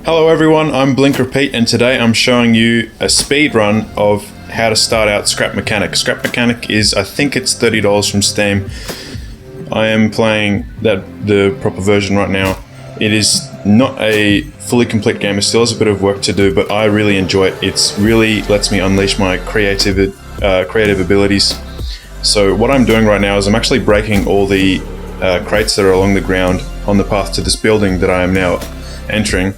Hello everyone, I'm Blink Repeat, and today I'm showing you a speed run of how to start out Scrap Mechanic. Scrap Mechanic is, I think it's $30 from Steam. I am playing the proper version right now. It is not a fully complete game, it still has a bit of work to do, but I really enjoy it. It really lets me unleash my creative abilities. So what I'm doing right now is I'm actually breaking all the crates that are along the ground on the path to this building that I am now entering.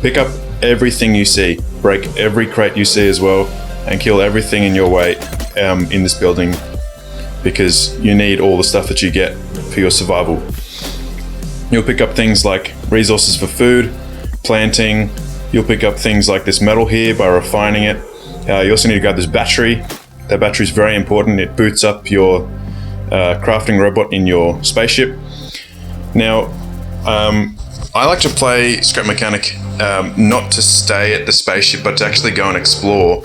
Pick up everything you see, break every crate you see as well, and kill everything in your way in this building, because you need all the stuff that you get for your survival. You'll pick up things like resources for food, planting. You'll pick up things like this metal here by refining it. You also need to grab this battery. That battery is very important. It boots up your crafting robot in your spaceship. Now, I like to play Scrap Mechanic not to stay at the spaceship, but to actually go and explore.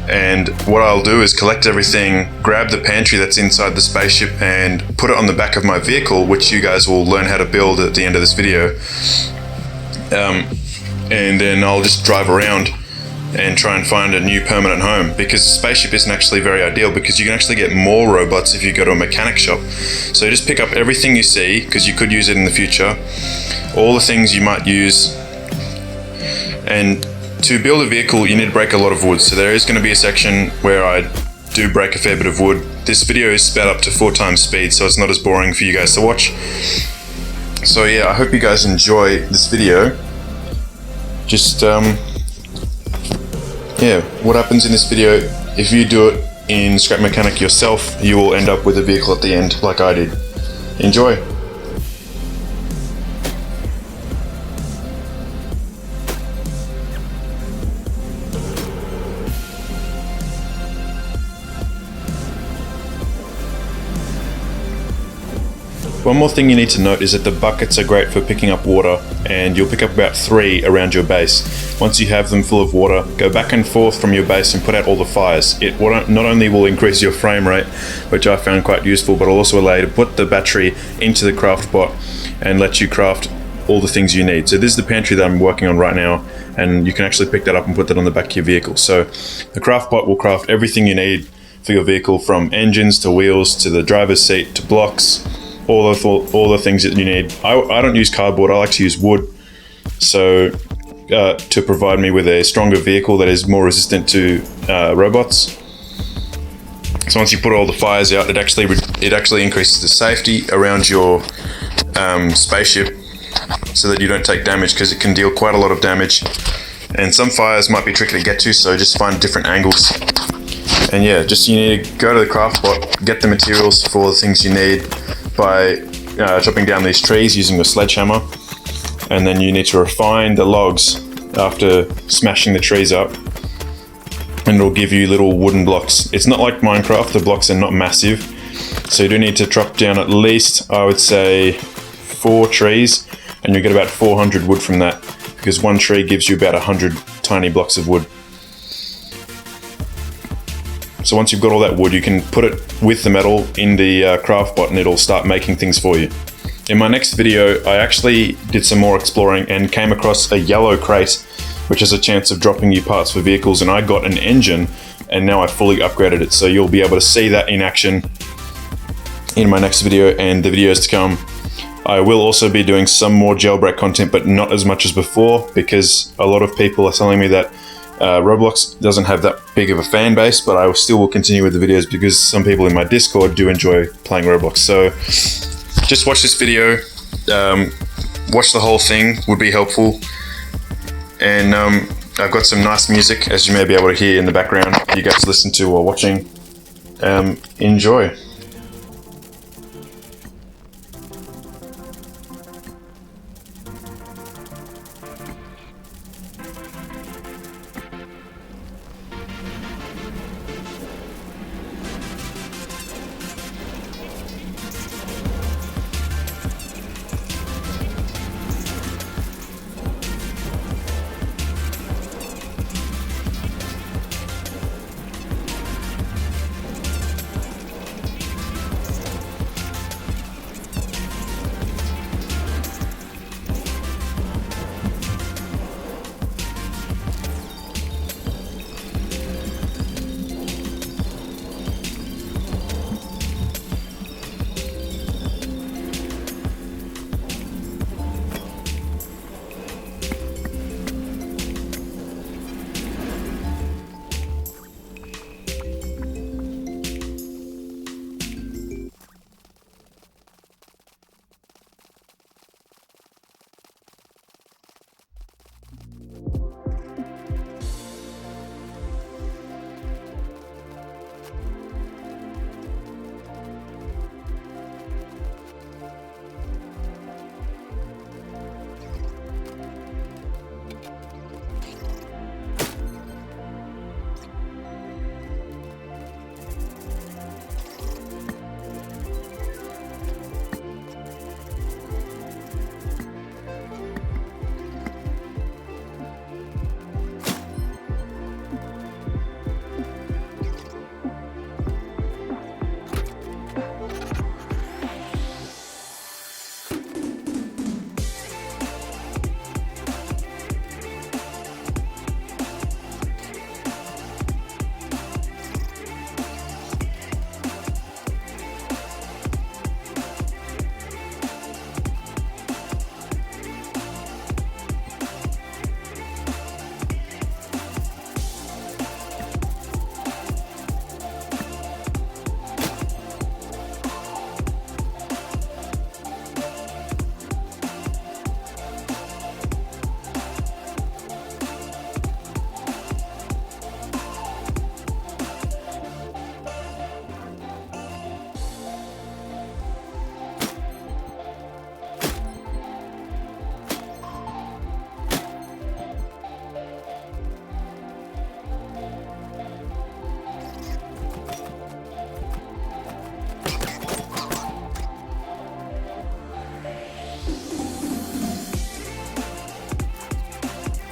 And what I'll do is collect everything, grab the pantry that's inside the spaceship, and put it on the back of my vehicle, which you guys will learn how to build at the end of this video. And then I'll just drive around and try and find a new permanent home, because the spaceship isn't actually very ideal, because you can actually get more robots if you go to a mechanic shop. So just pick up everything you see, because you could use it in the future, all the things you might use. And to build a vehicle, you need to break a lot of wood. So there is going to be a section where I do break a fair bit of wood. This video is sped up to 4 times speed, so it's not as boring for you guys to watch. So yeah, I hope you guys enjoy this video. Just yeah, what happens in this video, if you do it in Scrap Mechanic yourself, you will end up with a vehicle at the end, like I did. Enjoy! One more thing you need to note is that the buckets are great for picking up water, and you'll pick up about 3 around your base. Once you have them full of water, go back and forth from your base and put out all the fires. It not only will increase your frame rate, which I found quite useful, but it'll also allow you to put the battery into the craft bot and let you craft all the things you need. So this is the pantry that I'm working on right now, and you can actually pick that up and put that on the back of your vehicle. So the craft bot will craft everything you need for your vehicle, from engines to wheels to the driver's seat to blocks. All the things that you need. I don't use cardboard, I like to use wood, so to provide me with a stronger vehicle that is more resistant to robots. So once you put all the fires out, it actually increases the safety around your spaceship, so that you don't take damage, because it can deal quite a lot of damage, and some fires might be tricky to get to, so just find different angles. And yeah, you need to go to the craft bot, get the materials for the things you need by chopping down these trees using a sledgehammer, and then you need to refine the logs after smashing the trees up, and it'll give you little wooden blocks. It's not like Minecraft, the blocks are not massive, so you do need to chop down at least, I would say, 4 trees, and you'll get about 400 wood from that, because one tree gives you about 100 tiny blocks of wood. So once you've got all that wood, you can put it with the metal in the craft bot, and it'll start making things for you. In my next video, I actually did some more exploring and came across a yellow crate, which has a chance of dropping you parts for vehicles, and I got an engine, and now I fully upgraded it. So you'll be able to see that in action in my next video and the videos to come. I will also be doing some more jailbreak content, but not as much as before, because a lot of people are telling me that Roblox doesn't have that big of a fan base, but I still will continue with the videos because some people in my Discord do enjoy playing Roblox. So just watch this video, watch the whole thing, would be helpful. And I've got some nice music, as you may be able to hear in the background, you guys listen to while watching. Enjoy.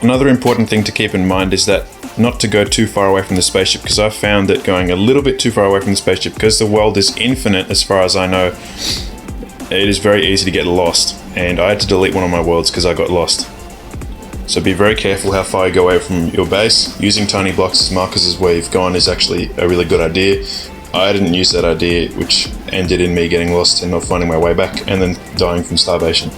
Another important thing to keep in mind is that not to go too far away from the spaceship, because I've found that going a little bit too far away from the spaceship, because the world is infinite as far as I know, it is very easy to get lost, and I had to delete one of my worlds because I got lost. So be very careful how far you go away from your base. Using tiny blocks as markers as where you've gone is actually a really good idea. I didn't use that idea, which ended in me getting lost and not finding my way back, and then dying from starvation.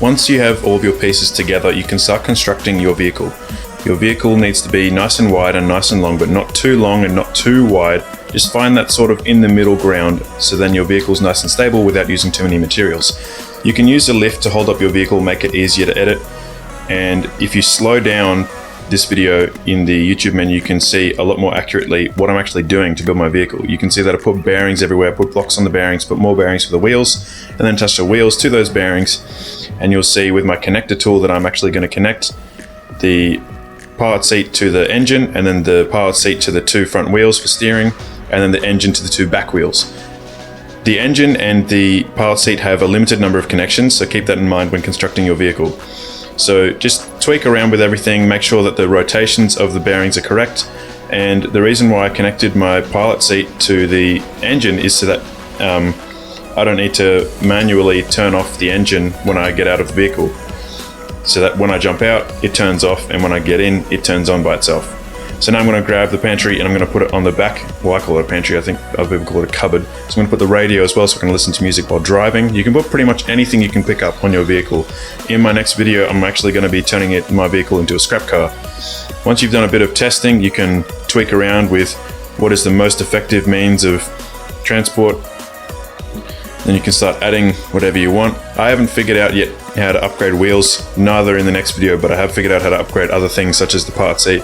Once you have all of your pieces together, you can start constructing your vehicle. Your vehicle needs to be nice and wide and nice and long, but not too long and not too wide. Just find that sort of in the middle ground, so then your vehicle's nice and stable without using too many materials. You can use a lift to hold up your vehicle, make it easier to edit. And if you slow down this video in the YouTube menu, you can see a lot more accurately what I'm actually doing to build my vehicle. You can see that I put bearings everywhere, put blocks on the bearings, put more bearings for the wheels, and then attach the wheels to those bearings. And you'll see with my connector tool that I'm actually going to connect the pilot seat to the engine, and then the pilot seat to the two front wheels for steering, and then the engine to the two back wheels. The engine and the pilot seat have a limited number of connections, so keep that in mind when constructing your vehicle. So just tweak around with everything, make sure that the rotations of the bearings are correct. And the reason why I connected my pilot seat to the engine is so that I don't need to manually turn off the engine when I get out of the vehicle. So that when I jump out, it turns off, and when I get in, it turns on by itself. So now I'm going to grab the pantry and I'm going to put it on the back. Well, I call it a pantry, I think other people call it a cupboard. So I'm going to put the radio as well so I can listen to music while driving. You can put pretty much anything you can pick up on your vehicle. In my next video, I'm actually going to be turning my vehicle into a scrap car. Once you've done a bit of testing, you can tweak around with what is the most effective means of transport. Then you can start adding whatever you want. I haven't figured out yet how to upgrade wheels, neither in the next video, but I have figured out how to upgrade other things such as the pilot seat.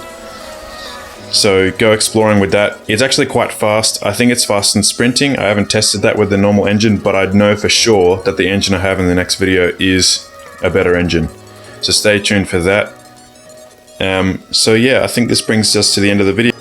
So go exploring with that. It's actually quite fast. I think it's fast in sprinting. I haven't tested that with the normal engine, but I'd know for sure that the engine I have in the next video is a better engine. So stay tuned for that. So yeah, I think this brings us to the end of the video.